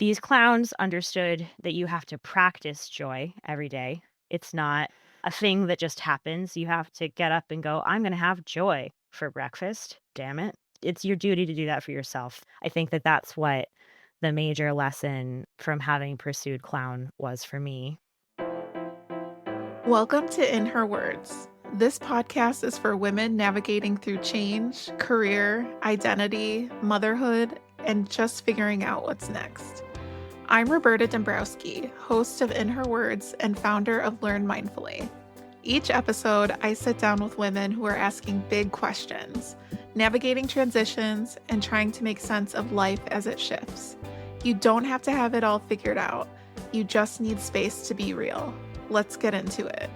these clowns understood that you have to practice joy every day. It's not a thing that just happens. You have to get up and go, I'm going to have joy for breakfast. Damn it. It's your duty to do that for yourself. I think that that's what the major lesson from having pursued clown was for me. Welcome to In Her Words. This podcast is for women navigating through change, career, identity, motherhood, and just figuring out what's next. I'm Roberta Dombrowski, host of In Her Words and founder of Learn Mindfully. Each episode, I sit down with women who are asking big questions, navigating transitions, and trying to make sense of life as it shifts. You don't have to have it all figured out. You just need space to be real. Let's get into it.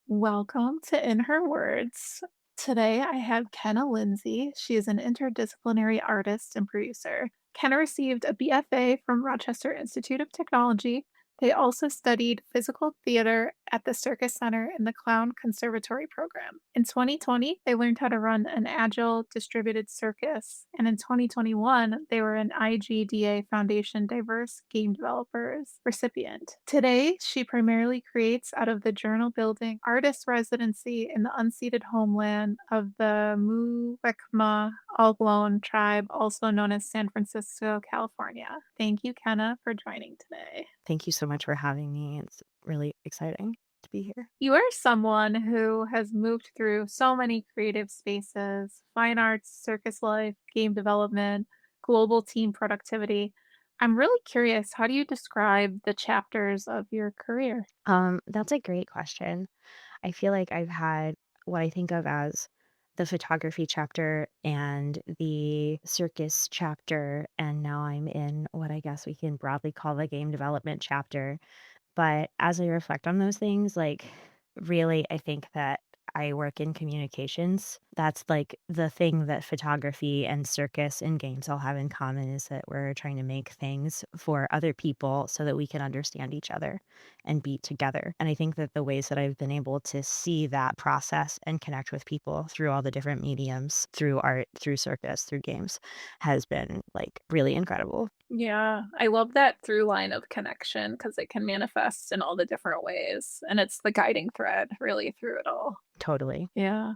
Welcome to In Her Words. Today I have Kenna Lindsay. She is an interdisciplinary artist and producer. Kenna received a BFA from Rochester Institute of Technology. They also studied physical theater at the Circus Center in the Clown Conservatory program. In 2020, they learned how to run an agile distributed circus, and in 2021, they were an IGDA Foundation Diverse Game Developers recipient. Today, she primarily creates out of the journal building artist residency in the unceded homeland of the Muwekma Oglone tribe, also known as San Francisco, California. Thank you, Kenna, for joining today. Thank you so much for having me. It's really exciting to be here. You are someone who has moved through so many creative spaces, fine arts, circus life, game development, global team productivity. I'm really curious, how do you describe the chapters of your career? That's a great question. I feel like I've had what I think of as the photography chapter and the circus chapter, and now I'm in what I guess we can broadly call the game development chapter. But as I reflect on those things, like, really, I think that I work in communications. That's, like, the thing that photography and circus and games all have in common is that we're trying to make things for other people so that we can understand each other and be together. And I think that the ways that I've been able to see that process and connect with people through all the different mediums, through art, through circus, through games, has been, like, really incredible. Yeah, I love that through line of connection because it can manifest in all the different ways. And it's the guiding thread really through it all. Totally. Yeah.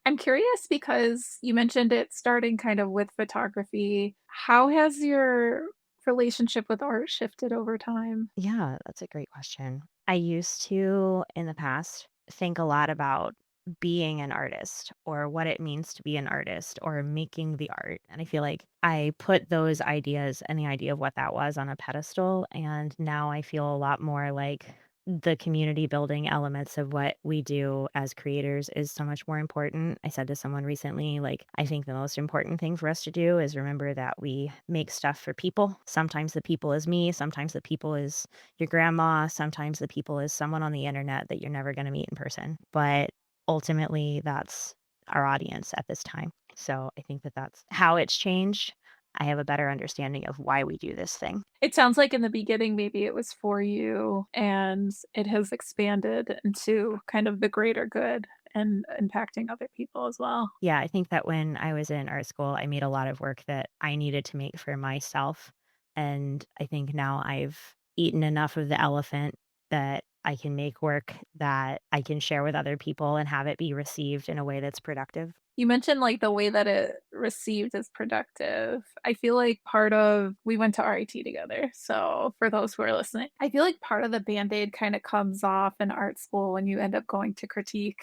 I'm curious because you mentioned it starting kind of with photography. How has your relationship with art shifted over time? Yeah, that's a great question. I used to, in the past, think a lot about being an artist or what it means to be an artist or making the art. And I feel like I put those ideas and the idea of what that was on a pedestal. And now I feel a lot more like the community building elements of what we do as creators is so much more important. I said to someone recently, like, I think the most important thing for us to do is remember that we make stuff for people. Sometimes the people is me, sometimes the people is your grandma, sometimes the people is someone on the internet that you're never going to meet in person. But ultimately, that's our audience at this time. So I think that that's how it's changed. I have a better understanding of why we do this thing. It sounds like in the beginning, maybe it was for you and it has expanded into kind of the greater good and impacting other people as well. Yeah, I think that when I was in art school, I made a lot of work that I needed to make for myself. And I think now I've eaten enough of the elephant that I can make work that I can share with other people and have it be received in a way that's productive. You mentioned, like, the way that it received is productive. I feel like part of we went to RIT together, so for those who are listening, I feel like part of the Band-Aid kinda comes off in art school when you end up going to critique,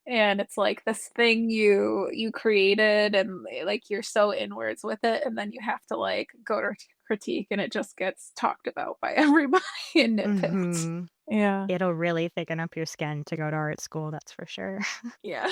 and it's like this thing you created and, like, you're so inwards with it, and then you have to, like, go to critique, and it just gets talked about by everybody and nitpicked. Mhm. Yeah. It'll really thicken up your skin to go to art school, that's for sure. Yeah,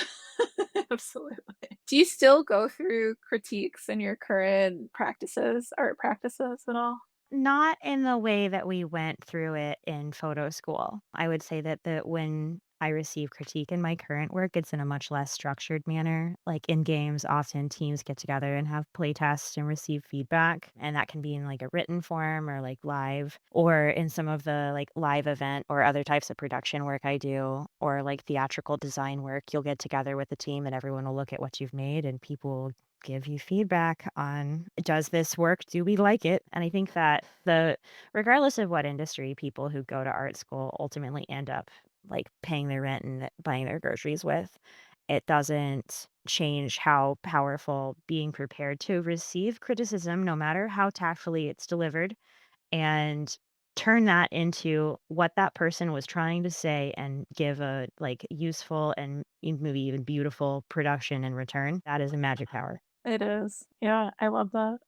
absolutely. Do you still go through critiques in your current practices, art practices at all? Not in the way that we went through it in photo school. I would say that when I receive critique in my current work, it's in a much less structured manner. Like in games, often teams get together and have play tests and receive feedback. And that can be in like a written form or like live, or in some of the like live event or other types of production work I do, or like theatrical design work. You'll get together with the team and everyone will look at what you've made and people give you feedback on, does this work? Do we like it? And I think that regardless of what industry people who go to art school ultimately end up like paying their rent and buying their groceries with, it doesn't change how powerful being prepared to receive criticism, no matter how tactfully it's delivered, and turn that into what that person was trying to say and give a like useful and maybe even beautiful production in return. That is a magic power. It is. Yeah, I love that.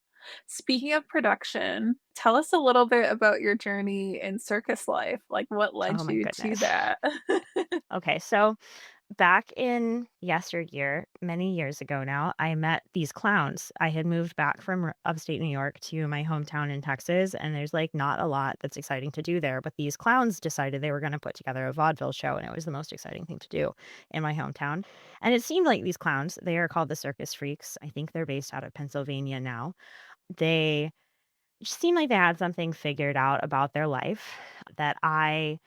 Speaking of production, tell us a little bit about your journey in circus life. Like, what led Oh my you to goodness. that? Okay, so back in yesteryear, many years ago now, I met these clowns. I had moved back from upstate New York to my hometown in Texas, and there's like not a lot that's exciting to do there. But these clowns decided they were going to put together a vaudeville show, and it was the most exciting thing to do in my hometown. And it seemed like these clowns, they are called the Circus Freaks. I think they're based out of Pennsylvania now. They seemed like they had something figured out about their life that I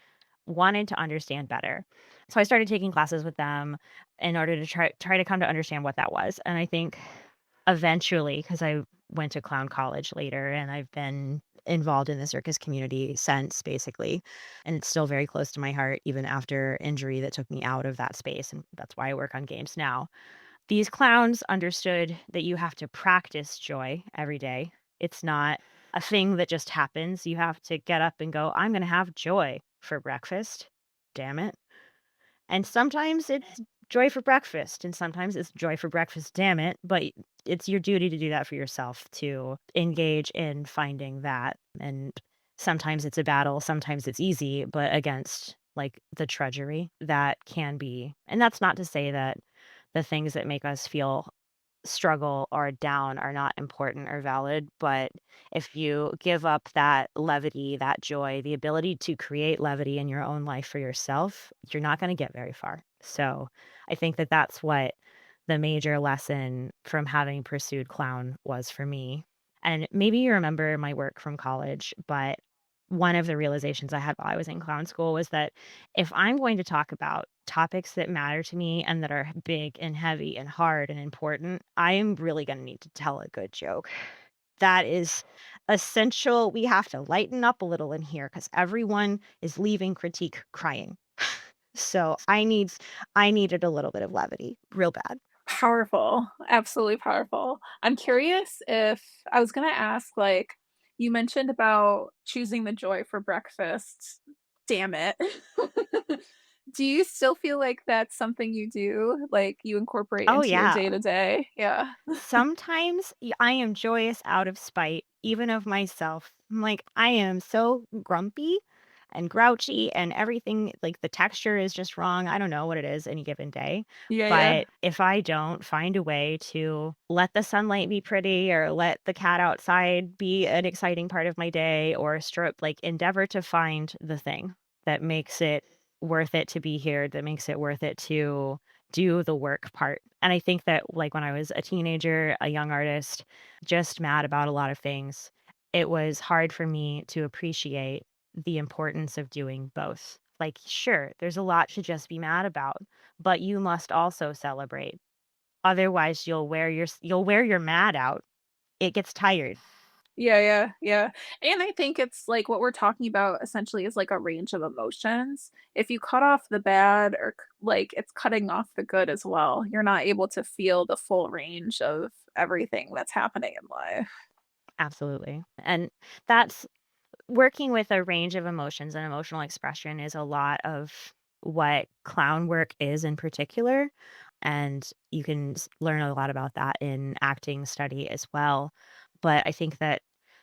wanted to understand better. So I started taking classes with them in order to try to come to understand what that was. And I think eventually, because I went to clown college later and I've been involved in the circus community since basically, and it's still very close to my heart even after injury that took me out of that space, and that's why I work on games now. These clowns understood that you have to practice joy every day. It's not a thing that just happens. You have to get up and go, I'm going to have joy for breakfast. Damn it. And sometimes it's joy for breakfast, and sometimes it's joy for breakfast, damn it. But it's your duty to do that for yourself, to engage in finding that. And sometimes it's a battle, sometimes it's easy, but against like the drudgery that can be. And that's not to say that the things that make us feel struggle or down are not important or valid, but if you give up that levity, that joy, the ability to create levity in your own life for yourself, you're not going to get very far. So I think that that's what the major lesson from having pursued clown was for me. And maybe you remember my work from college, but one of the realizations I had while I was in clown school was that if I'm going to talk about topics that matter to me and that are big and heavy and hard and important, I am really going to need to tell a good joke. That is essential. We have to lighten up a little in here because everyone is leaving critique crying. So I needed a little bit of levity real bad. Powerful, absolutely powerful. I'm curious if I was gonna ask, like, you mentioned about choosing the joy for breakfast. Damn it. Do you still feel like that's something you do, like, you incorporate Oh into your yeah. day to day? Yeah. Sometimes I am joyous out of spite, even of myself. I'm like, I am so grumpy and grouchy, and everything, like the texture is just wrong. I don't know what it is any given day. Yeah, yeah. But if I don't find a way to let the sunlight be pretty or let the cat outside be an exciting part of my day or stroke, like endeavor to find the thing that makes it worth it to be here, that makes it worth it to do the work part. And I think that, like, when I was a teenager, a young artist, just mad about a lot of things, it was hard for me to appreciate the importance of doing both. Like, sure, there's a lot to just be mad about, but you must also celebrate. Otherwise, you'll wear your mad out. It gets tired. Yeah, yeah, yeah. And I think it's like what we're talking about essentially is like a range of emotions. If you cut off the bad or like it's cutting off the good as well, you're not able to feel the full range of everything that's happening in life. Absolutely. And that's working with a range of emotions and emotional expression is a lot of what clown work is in particular. And you can learn a lot about that in acting study as well. But I think that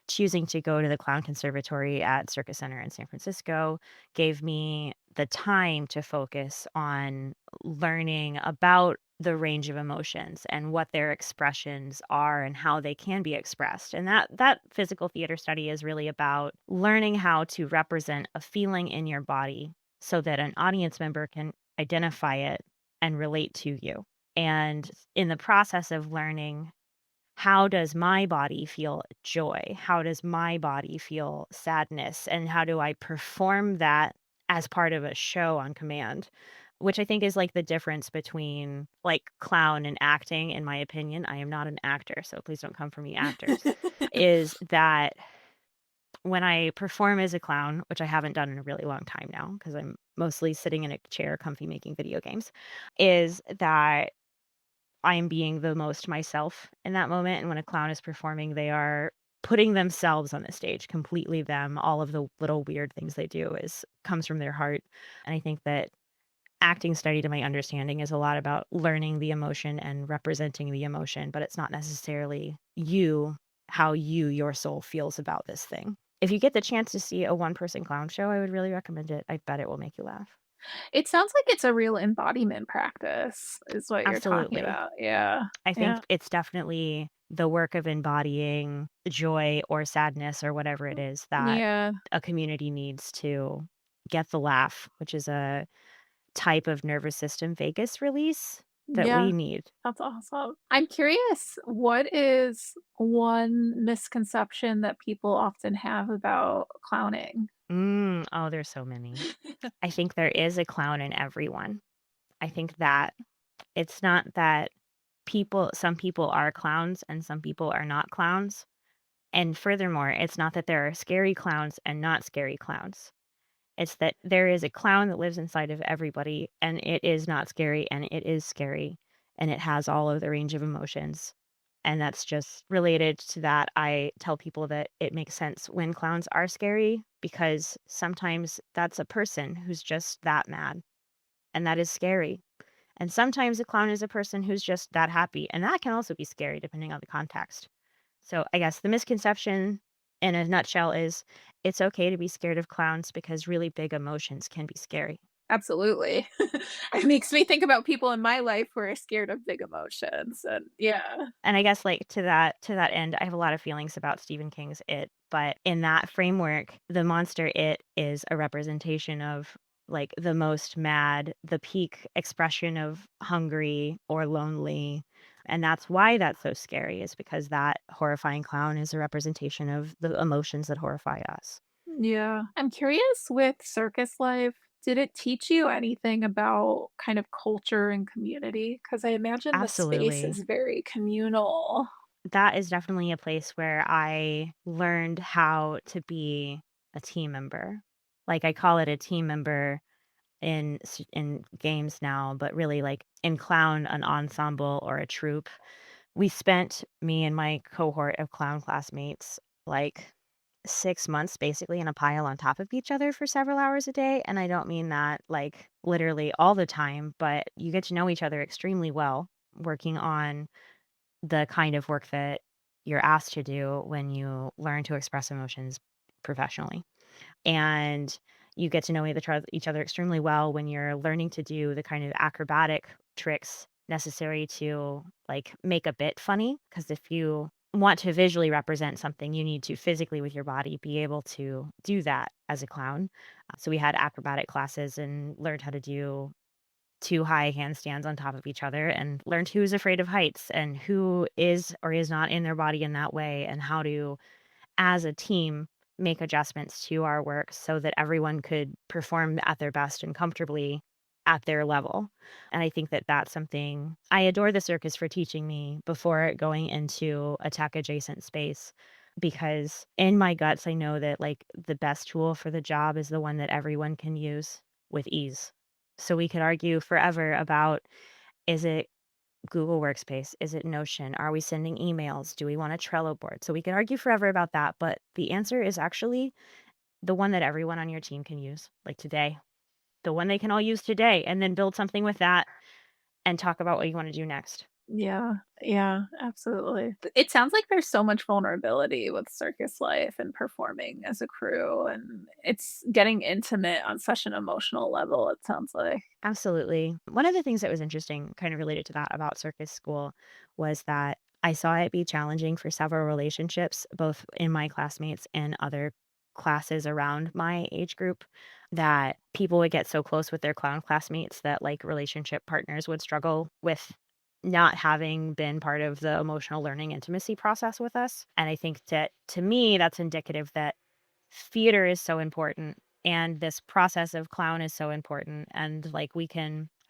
choosing to go to the clown conservatory at Circus Center in San Francisco gave me the time to focus on learning about the range of emotions and what their expressions are and how they can be expressed. And that physical theater study is really about learning how to represent a feeling in your body so that an audience member can identify it and relate to you. And in the process of learning, how does my body feel joy? How does my body feel sadness? And how do I perform that as part of a show on command? which I think is like the difference between like clown and acting, in my opinion. I am not an actor, so please don't come for me, actors. Is that when I perform as a clown, which I haven't done in a really long time now because I'm mostly sitting in a chair, comfy making video games, is that I'm being the most myself in that moment. And when a clown is performing, they are putting themselves on the stage, completely them. All of the little weird things they do is comes from their heart. And I think that acting study, to my understanding, is a lot about learning the emotion and representing the emotion, but it's not necessarily you, how your soul feels about this thing. If you get the chance to see a one person clown show, I would really recommend it. I bet it will make you laugh. It sounds like it's a real embodiment practice is what you're talking Absolutely. about. Yeah. I think Yeah. it's definitely the work of embodying joy or sadness or whatever it is that Yeah. a community needs to get the laugh, which is a type of nervous system vagus release that Yeah. we need. That's awesome. I'm curious, what is one misconception that people often have about clowning? Oh, there's so many. I think there is a clown in everyone. I think that it's not that some people are clowns and some people are not clowns. And furthermore, it's not that there are scary clowns and not scary clowns. It's that there is a clown that lives inside of everybody, and it is not scary, and it is scary, and it has all of the range of emotions. And that's just related to that. I tell people that it makes sense when clowns are scary because sometimes that's a person who's just that mad, and that is scary. And sometimes a clown is a person who's just that happy, and that can also be scary depending on the context. So I guess the misconception in a nutshell is it's okay to be scared of clowns because really big emotions can be scary. Absolutely. It makes me think about people in my life who are scared of big emotions, and yeah. And I guess like to that end, I have a lot of feelings about Stephen King's It, but in that framework, the monster It is a representation of like the most mad, the peak expression of hungry or lonely. And that's why that's so scary is because that horrifying clown is a representation of the emotions that horrify us. Yeah. I'm curious with circus life, did it teach you anything about kind of culture and community? Because I imagine the space Absolutely. is very communal. That is definitely a place where I learned how to be a team member. Like, I call it a team member in games now, but really, like, in clown, an ensemble or a troupe. We spent me and my cohort of clown classmates, like, 6 months basically in a pile on top of each other for several hours a day, and I don't mean that, like, literally all the time, but you get to know each other extremely well working on the kind of work that you're asked to do when you learn to express emotions professionally. And you get to know each other extremely well when you're learning to do the kind of acrobatic tricks necessary to like make a bit funny. Because if you want to visually represent something, you need to physically with your body be able to do that as a clown. So we had acrobatic classes and learned how to do 2 high handstands on top of each other and learned who's afraid of heights and who is or is not in their body in that way and how to, as a team, make adjustments to our work so that everyone could perform at their best and comfortably at their level. And I think that that's something I adore the circus for teaching me before going into a tech adjacent space because in my guts I know that like the best tool for the job is the one that everyone can use with ease. So we could argue forever about is it Google Workspace? Is it Notion? Are we sending emails? Do we want a Trello board? So we could argue forever about that, but the answer is actually the one that everyone on your team can use, like today, the one they can all use today, and then build something with that and talk about what you want to do next. Yeah, yeah, absolutely. It sounds like there's so much vulnerability with circus life and performing as a crew, and it's getting intimate on such an emotional level, it sounds like. Absolutely. One of the things that was interesting, kind of related to that about circus school, was that I saw it be challenging for several relationships, both in my classmates and other classes around my age group, that people would get so close with their clown classmates that like relationship partners would struggle with not having been part of the emotional learning intimacy process with us. And I think that to me, that's indicative that theater is so important And this process of clown is so important, and, like,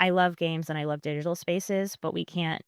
I love games and I love digital spaces, but we can't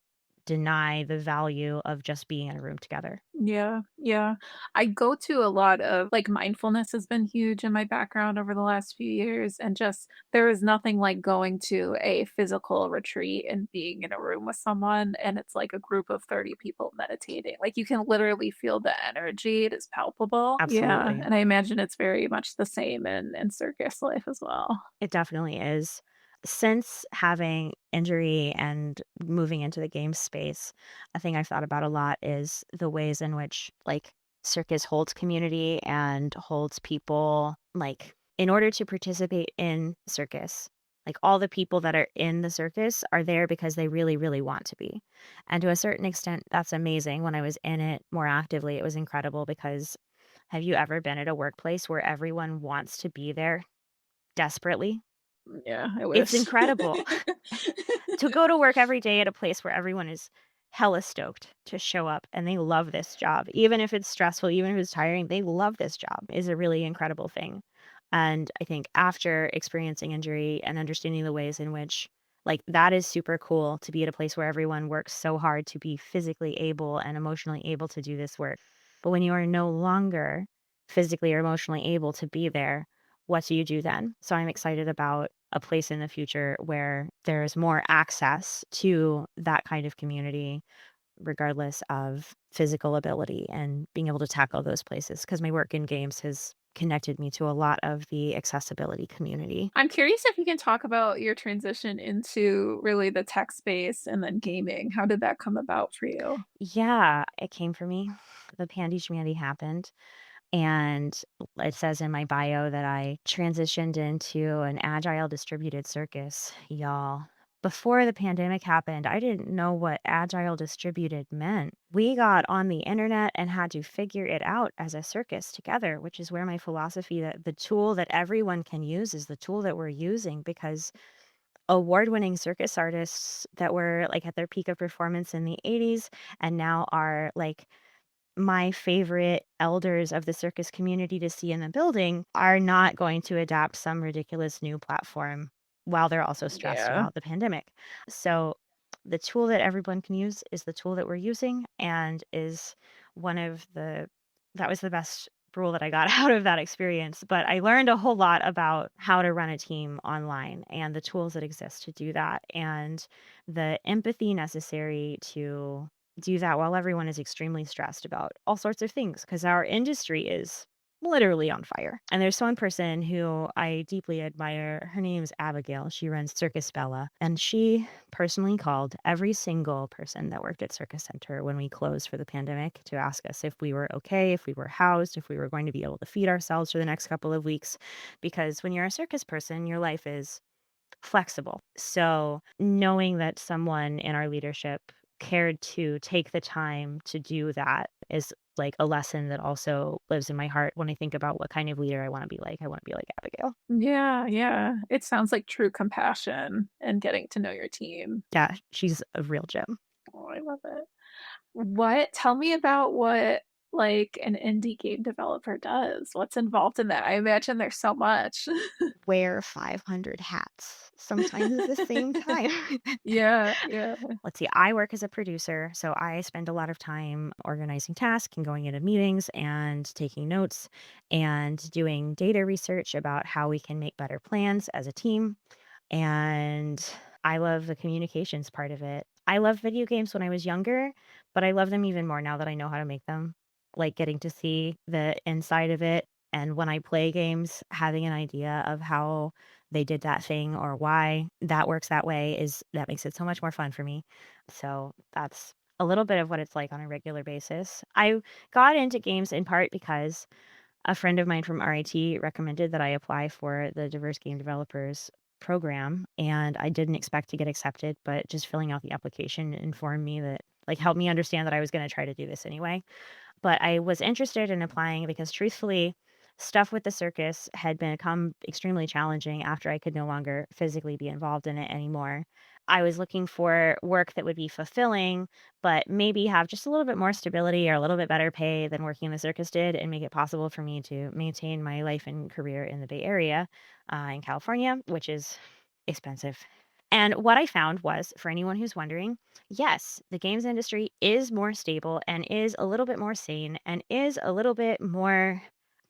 deny the value of just being in a room together. Yeah, yeah. I go to a lot of like mindfulness has been huge in my background over the last few years. And just there is nothing like going to a physical retreat and being in a room with someone and it's like a group of 30 people meditating. Like you can literally feel the energy. It is palpable. Yeah. Absolutely. And I imagine it's very much the same in circus life as well. It definitely is. Since having injury and moving into the game space, a thing I've thought about a lot is the ways in which, like, circus holds community and holds people, like, in order to participate in circus, like, all the people that are in the circus are there because they really, really want to be. And to a certain extent, that's amazing. When I was in it more actively, it was incredible because have you ever been at a workplace where everyone wants to be there desperately? Yeah, I It's wish. incredible to go to work every day at a place where everyone is hella stoked to show up and they love this job. Even if it's stressful, even if it's tiring, they love this job is a really incredible thing. And I think after experiencing injury and understanding the ways in which, like, that is super cool to be at a place where everyone works so hard to be physically able and emotionally able to do this work. But when you are no longer physically or emotionally able to be there, what do you do then? So I'm excited about a place in the future where there's more access to that kind of community, regardless of physical ability and being able to tackle those places. Because my work in games has connected me to a lot of the accessibility community. I'm curious if you can talk about your transition into really the tech space and then gaming. How did that come about for you? Yeah, it came for me. The pandy schmandy happened. And it says in my bio that I transitioned into an agile distributed circus, y'all. Before the pandemic happened, I didn't know what agile distributed meant. We got on the internet and had to figure it out as a circus together, which is where my philosophy that the tool that everyone can use is the tool that we're using because award-winning circus artists that were like at their peak of performance in the 80s and now are like my favorite elders of the circus community to see in the building are not going to adapt some ridiculous new platform while they're also stressed Yeah. about the pandemic. So the tool that everyone can use is the tool that we're using and is one of the that was the best rule that I got out of that experience. But I learned a whole lot about how to run a team online and the tools that exist to do that and the empathy necessary to do that while everyone is extremely stressed about all sorts of things because our industry is literally on fire. And there's one person who I deeply admire. Her name's Abigail. She runs Circus Bella. And she personally called every single person that worked at Circus Center when we closed for the pandemic to ask us if we were okay, if we were housed, if we were going to be able to feed ourselves for the next couple of weeks. Because when you're a circus person, your life is flexible. So, knowing that someone in our leadership cared to take the time to do that is like a lesson that also lives in my heart when I think about what kind of leader I want to be like. I want to be like Abigail. Yeah, yeah. It sounds like true compassion and getting to know your team. Yeah, she's a real gem. Oh, I love it. What tell me about what, like, an indie game developer does. What's involved in that? I imagine there's so much. Wear 500 hats, sometimes at the same time. Yeah, yeah. Let's see, I work as a producer, so I spend a lot of time organizing tasks and going into meetings and taking notes and doing data research about how we can make better plans as a team. And I love the communications part of it. I loved video games when I was younger, but I love them even more now that I know how to make them. Like getting to see the inside of it. And when I play games, having an idea of how they did that thing or why that works that way is that makes it so much more fun for me. So that's a little bit of what it's like on a regular basis. I got into games in part because a friend of mine from RIT recommended that I apply for the diverse game developers program, and I didn't expect to get accepted, but just filling out the application informed me that like helped me understand that I was going to try to do this anyway. But I was interested in applying because truthfully, Stuff with the circus had become extremely challenging after I could no longer physically be involved in it anymore. I was looking for work that would be fulfilling, but maybe have just a little bit more stability or a little bit better pay than working in the circus did and make it possible for me to maintain my life and career in the Bay Area, in California, which is expensive. And what I found was, for anyone who's wondering, yes, the games industry is more stable and is a little bit more sane and is a little bit more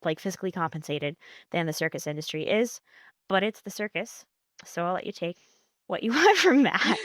like physically compensated than the circus industry is, but it's the circus. So I'll let you take what you want from that.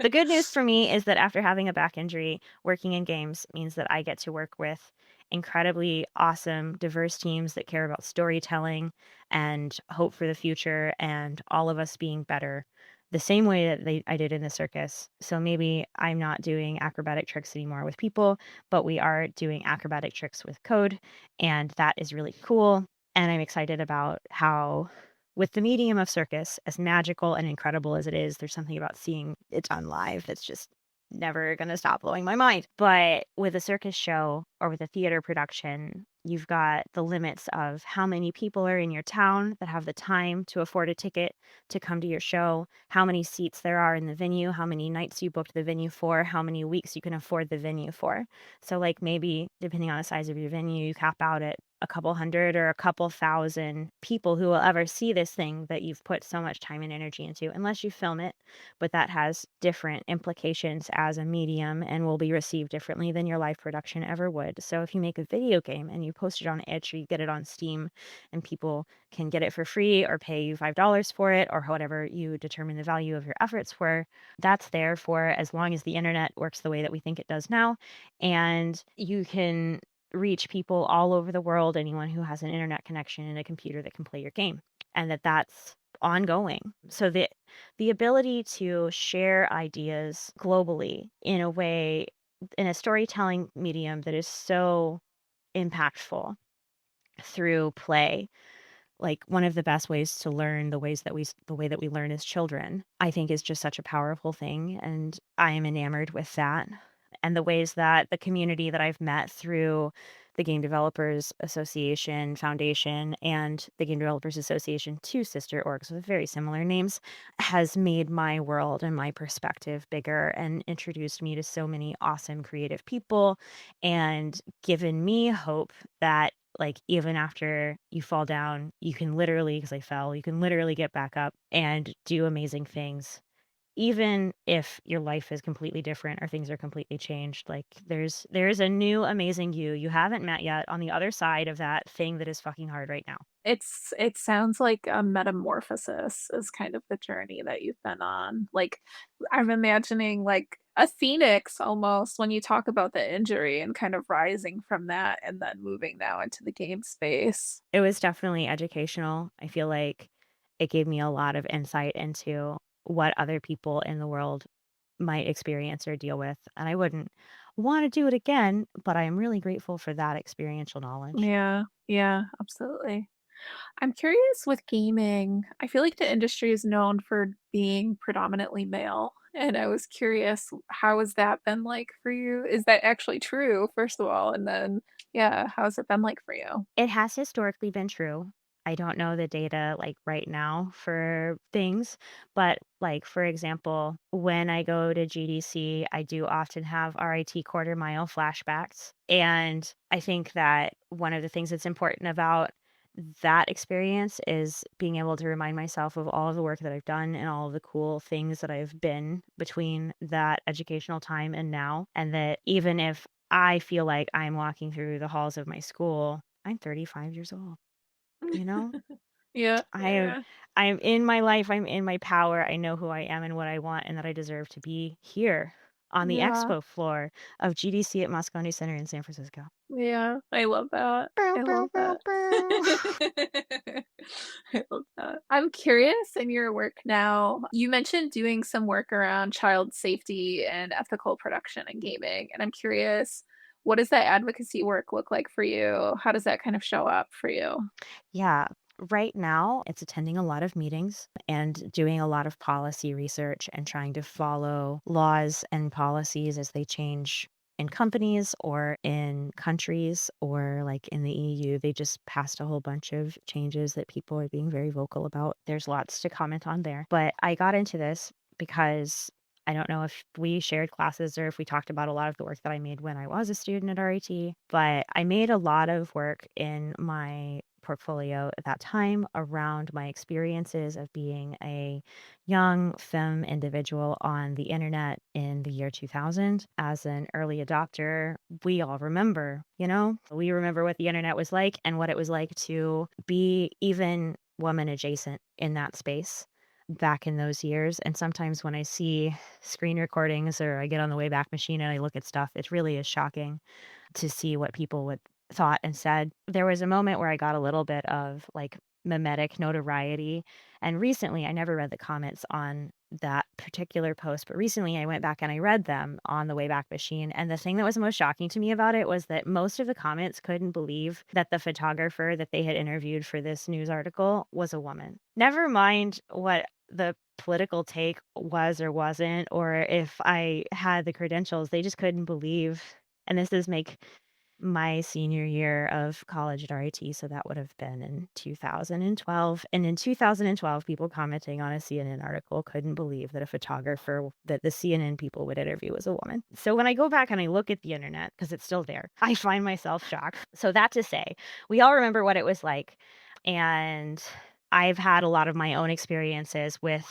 The good news for me is that after having a back injury, working in games means that I get to work with incredibly awesome, diverse teams that care about storytelling and hope for the future and all of us being better the same way that I did in the circus. So maybe I'm not doing acrobatic tricks anymore with people, but we are doing acrobatic tricks with code, and that is really cool. And I'm excited about how with the medium of circus, as magical and incredible as it is, there's something about seeing it done live that's just never gonna stop blowing my mind. But with a circus show or with a theater production, you've got the limits of how many people are in your town that have the time to afford a ticket to come to your show, how many seats there are in the venue, how many nights you booked the venue for, how many weeks you can afford the venue for. So, like, maybe depending on the size of your venue, you cap out at a couple hundred or a couple thousand people who will ever see this thing that you've put so much time and energy into, unless you film it. But that has different implications as a medium and will be received differently than your live production ever would. So if you make a video game and you post it on itch or you get it on Steam and people can get it for free or pay you $5 for it or whatever you determine the value of your efforts were, that's there for as long as the internet works the way that we think it does now. And you can reach people all over the world, anyone who has an internet connection and a computer that can play your game, and that's ongoing. So the ability to share ideas globally in a way, in a storytelling medium that is so impactful through play, like, one of the best ways to learn the way that we learn as children, I think is just such a powerful thing, and I am enamored with that, and the ways that the community that I've met through the Game Developers Association Foundation and the Game Developers Association, 2 sister orgs with very similar names, has made my world and my perspective bigger and introduced me to so many awesome creative people and given me hope that, like, even after you fall down, you can literally, because I fell, you can literally get back up and do amazing things. Even if your life is completely different or things are completely changed, like, there's a new amazing you haven't met yet on the other side of that thing that is fucking hard right now. It sounds like a metamorphosis is kind of the journey that you've been on. Like, I'm imagining, like, a phoenix almost when you talk about the injury and kind of rising from that and then moving now into the game space. It was definitely educational. I feel like it gave me a lot of insight into what other people in the world might experience or deal with, and I wouldn't wanna do it again, but I am really grateful for that experiential knowledge. Yeah, yeah, absolutely. I'm curious with gaming. I feel like the industry is known for being predominantly male, and I was curious, how has that been like for you? Is that actually true, first of all? And then, yeah, how's it been like for you? It has historically been true. I don't know the data, like, right now for things, but, like, for example, when I go to GDC, I do often have RIT quarter mile flashbacks, and I think that one of the things that's important about that experience is being able to remind myself of all of the work that I've done and all of the cool things that I've been between that educational time and now, and that even if I feel like I'm walking through the halls of my school, I'm 35 years old, you know? Yeah, I am yeah, I'm in my life, I'm in my power, I know who I am and what I want, and that I deserve to be here on the yeah, expo floor of GDC at Moscone Center in San Francisco. yeah. I love that. Bow, I bow, love bow, that. bow. I love that. I'm curious in your work now, you mentioned doing some work around child safety and ethical production and gaming, and I'm curious, what does that advocacy work look like for you? How does that kind of show up for you? Yeah. Right now, it's attending a lot of meetings and doing a lot of policy research and trying to follow laws and policies as they change in companies or in countries or like in the EU. They just passed a whole bunch of changes that people are being very vocal about. There's lots to comment on there. But I got into this because I don't know if we shared classes or if we talked about a lot of the work that I made when I was a student at RIT, but I made a lot of work in my portfolio at that time around my experiences of being a young femme individual on the internet in the year 2000 as an early adopter. We all remember, we remember what the internet was like and what it was like to be even woman adjacent in that space back in those years. And sometimes when I see screen recordings or I get on the Wayback Machine and I look at stuff, it really is shocking to see what people would thought and said. There was a moment where I got a little bit of, like, mimetic notoriety, and recently I never read the comments on that particular post, but recently I went back and I read them on the Wayback Machine, and the thing that was most shocking to me about it was that most of the comments couldn't believe that the photographer that they had interviewed for this news article was a woman. Never mind what the political take was or wasn't, or if I had the credentials, they just couldn't believe, and this does make my senior year of college at RIT, so that would have been in 2012, and in 2012, people commenting on a CNN article couldn't believe that a photographer that the CNN people would interview was a woman. So when I go back and I look at the internet, because it's still there, I find myself shocked. So that to say, we all remember what it was like, and I've had a lot of my own experiences with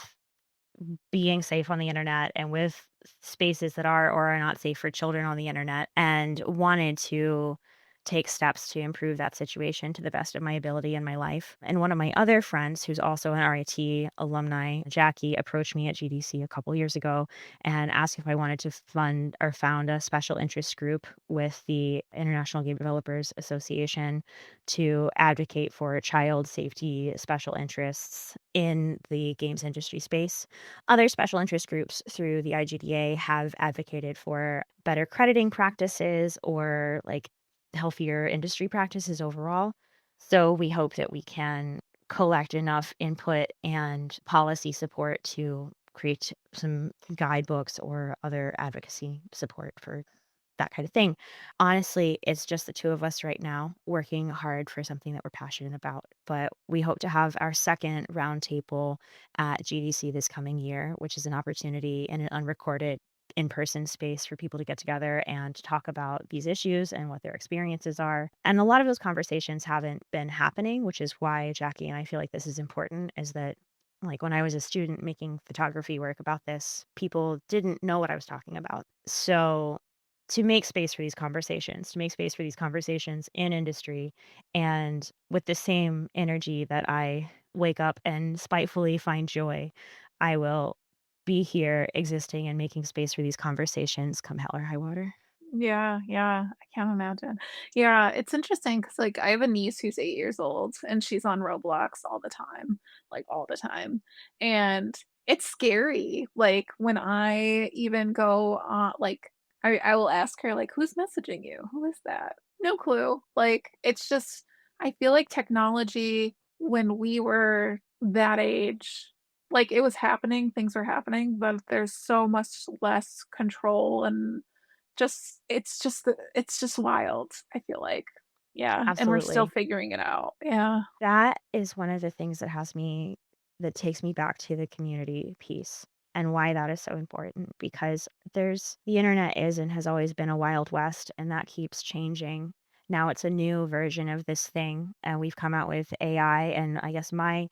being safe on the internet and with spaces that are or are not safe for children on the internet, and wanted to take steps to improve that situation to the best of my ability in my life. And one of my other friends, who's also an RIT alumni, Jackie, approached me at GDC a couple years ago and asked if I wanted to fund or found a special interest group with the International Game Developers Association to advocate for child safety special interests in the games industry space. Other special interest groups through the IGDA have advocated for better crediting practices or like healthier industry practices overall. So we hope that we can collect enough input and policy support to create some guidebooks or other advocacy support for that kind of thing. Honestly, it's just the two of us right now working hard for something that we're passionate about. But we hope to have our second roundtable at GDC this coming year, which is an opportunity in an unrecorded in person space for people to get together and talk about these issues and what their experiences are. And a lot of those conversations haven't been happening, which is why Jackie and I feel like this is important is that like when I was a student making photography work about this, people didn't know what I was talking about. So to make space for these conversations, to make space for these conversations in industry and with the same energy that I wake up and spitefully find joy, I will be here existing and making space for these conversations come hell or high water. Yeah, yeah, I can't imagine. Yeah, it's interesting because like, I have a niece who's 8 years old, and she's on Roblox all the time, like, all the time, and it's scary, like, when I even go on like, I will ask her, like, "Who's messaging you? Who is that?" No clue, like, it's just I feel like technology when we were that age, like, it was happening, things were happening, but there's so much less control and it's just wild, I feel like. Yeah, and we're still Absolutely. figuring it out. Yeah. That is one of the things that takes me back to the community piece and why that is so important because the internet is and has always been a wild west and that keeps changing. Now it's a new version of this thing and we've come out with AI and I guess my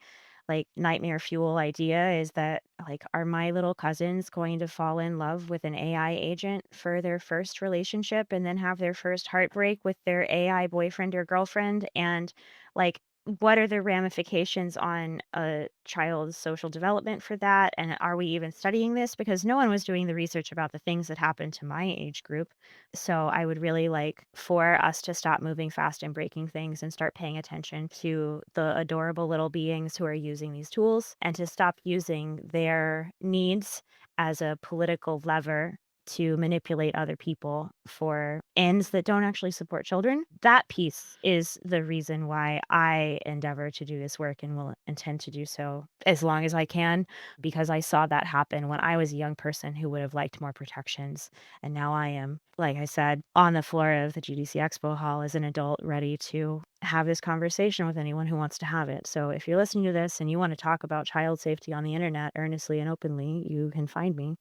like nightmare fuel idea is that like are my little cousins going to fall in love with an AI agent for their first relationship and then have their first heartbreak with their AI boyfriend or girlfriend and like what are the ramifications on a child's social development for that? And are we even studying this? Because no one was doing the research about the things that happened to my age group. So I would really like for us to stop moving fast and breaking things and start paying attention to the adorable little beings who are using these tools and to stop using their needs as a political lever to manipulate other people for ends that don't actually support children. That piece is the reason why I endeavor to do this work and will intend to do so as long as I can, because I saw that happen when I was a young person who would have liked more protections. And now I am, like I said, on the floor of the GDC Expo Hall as an adult, ready to have this conversation with anyone who wants to have it. So if you're listening to this and you want to talk about child safety on the internet earnestly and openly, you can find me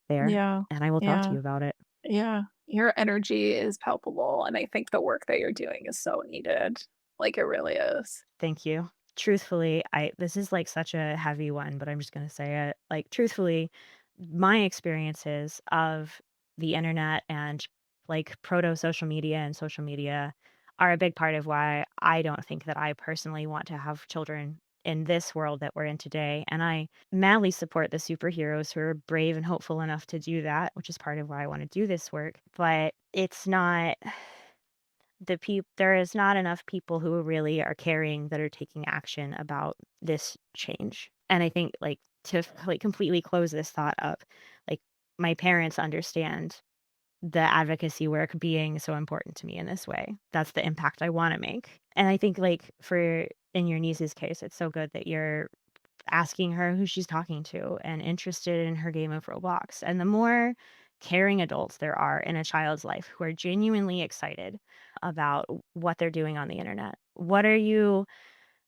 there, Yeah. and I will talk to Yeah. you about it. Yeah. Your energy is palpable, and I think the work that you're doing is so needed. Like, it really is. Thank you. Truthfully, I this is, like, such a heavy one, but I'm just gonna say it. Like, truthfully, my experiences of the internet and, like, proto social media and social media are a big part of why I don't think that I personally want to have children in this world that we're in today, and I madly support the superheroes who are brave and hopeful enough to do that, which is part of why I wanna do this work, but it's not there is not enough people who really are caring that are taking action about this change. And I think, like, to like completely close this thought up, like, my parents understand the advocacy work being so important to me in this way. That's the impact I want to make. And I think, like, for in your niece's case, it's so good that you're asking her who she's talking to and interested in her game of Roblox. And the more caring adults there are in a child's life who are genuinely excited about what they're doing on the internet. What are you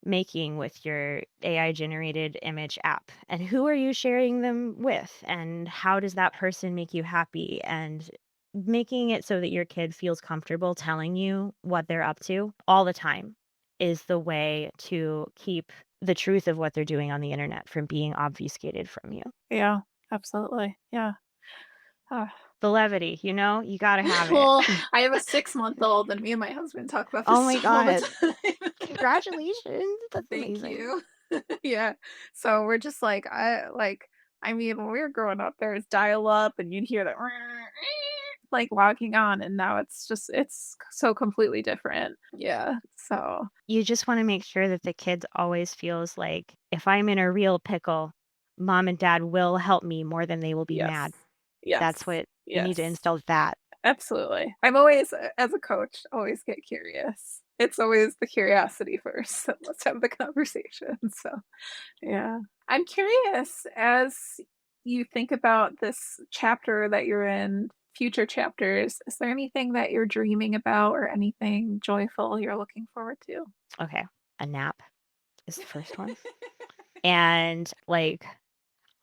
making with your AI generated image app? And who are you sharing them with? And how does that person make you happy? And making it so that your kid feels comfortable telling you what they're up to all the time is the way to keep the truth of what they're doing on the internet from being obfuscated from you. Yeah, absolutely. Yeah. Ah. The levity, you gotta have it. Well, I have a 6-month-old, and me and my husband talk about this Oh my stuff all the god. time. Congratulations. That's Thank amazing. you. Yeah. So we're just I mean, when we were growing up, there was dial-up, and you'd hear that like, logging on, and now it's so completely different. Yeah. So, You just wanna make sure that the kids always feels like, if I'm in a real pickle, mom and dad will help me more than they will be yes. mad. That's Yes. what you need to Yes. instill that. Absolutely. I'm always, as a coach, always get curious. It's always the curiosity first. So let's have the conversation. So, yeah. I'm curious, as you think about this chapter that you're in, future chapters, is there anything that you're dreaming about or anything joyful you're looking forward to? Okay, a nap is the first one. And, like,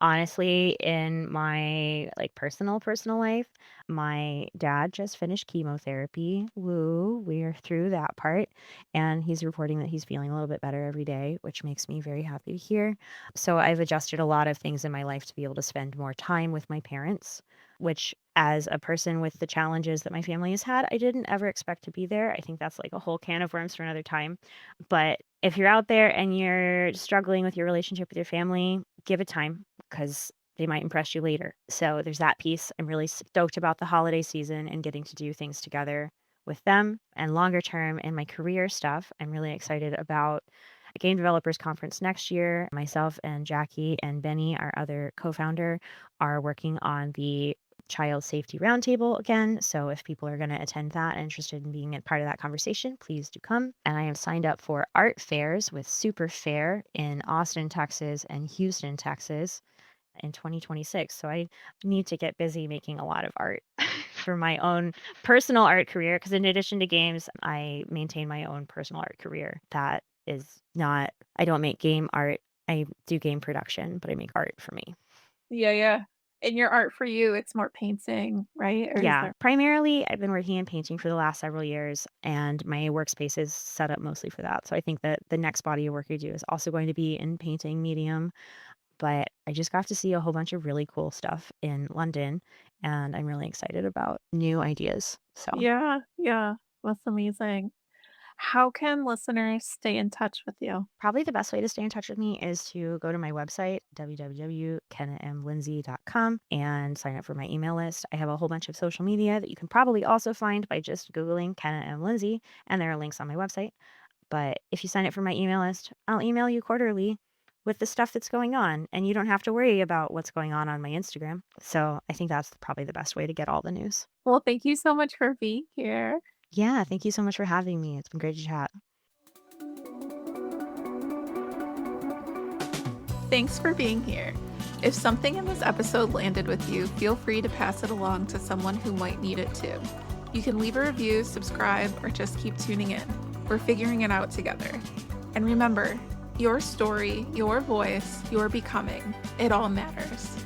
honestly, in my, like, personal life, my dad just finished chemotherapy. Woo, we're through that part, and he's reporting that he's feeling a little bit better every day, which makes me very happy to hear. So I've adjusted a lot of things in my life to be able to spend more time with my parents, which, as a person with the challenges that my family has had, I didn't ever expect to be there. I think that's, like, a whole can of worms for another time. But if you're out there and you're struggling with your relationship with your family, give it time, because they might impress you later. So there's that piece. I'm really stoked about the holiday season and getting to do things together with them. And longer term in my career stuff, I'm really excited about a game developers conference next year. Myself and Jackie and Benny, our other co-founder, are working on the child safety roundtable again. So if people are going to attend that and interested in being a part of that conversation, please do come. And I am signed up for art fairs with Super Fair in Austin, Texas and Houston, Texas in 2026. So I need to get busy making a lot of art for my own personal art career. Because in addition to games, I maintain my own personal art career. That is not, I don't make game art. I do game production, but I make art for me. Yeah, yeah. And your art for you, it's more painting, right? Or is Yeah, there primarily, I've been working in painting for the last several years, and my workspace is set up mostly for that. So I think that the next body of work I do is also going to be in painting medium. But I just got to see a whole bunch of really cool stuff in London, and I'm really excited about new ideas. So Yeah, yeah. That's amazing. How can listeners stay in touch with you? probably the best way to stay in touch with me is to go to my website, www.kennamlindsay.com, and sign up for my email list. I have a whole bunch of social media that you can probably also find by just Googling Kenna M. Lindsay, and there are links on my website. But if you sign up for my email list, I'll email you quarterly with the stuff that's going on, and you don't have to worry about what's going on my Instagram. So I think that's probably the best way to get all the news. Well, thank you so much for being here. Yeah, thank you so much for having me. It's been great to chat. Thanks for being here. If something in this episode landed with you, feel free to pass it along to someone who might need it too. You can leave a review, subscribe, or just keep tuning in. We're figuring it out together. And remember, your story, your voice, your becoming, it all matters.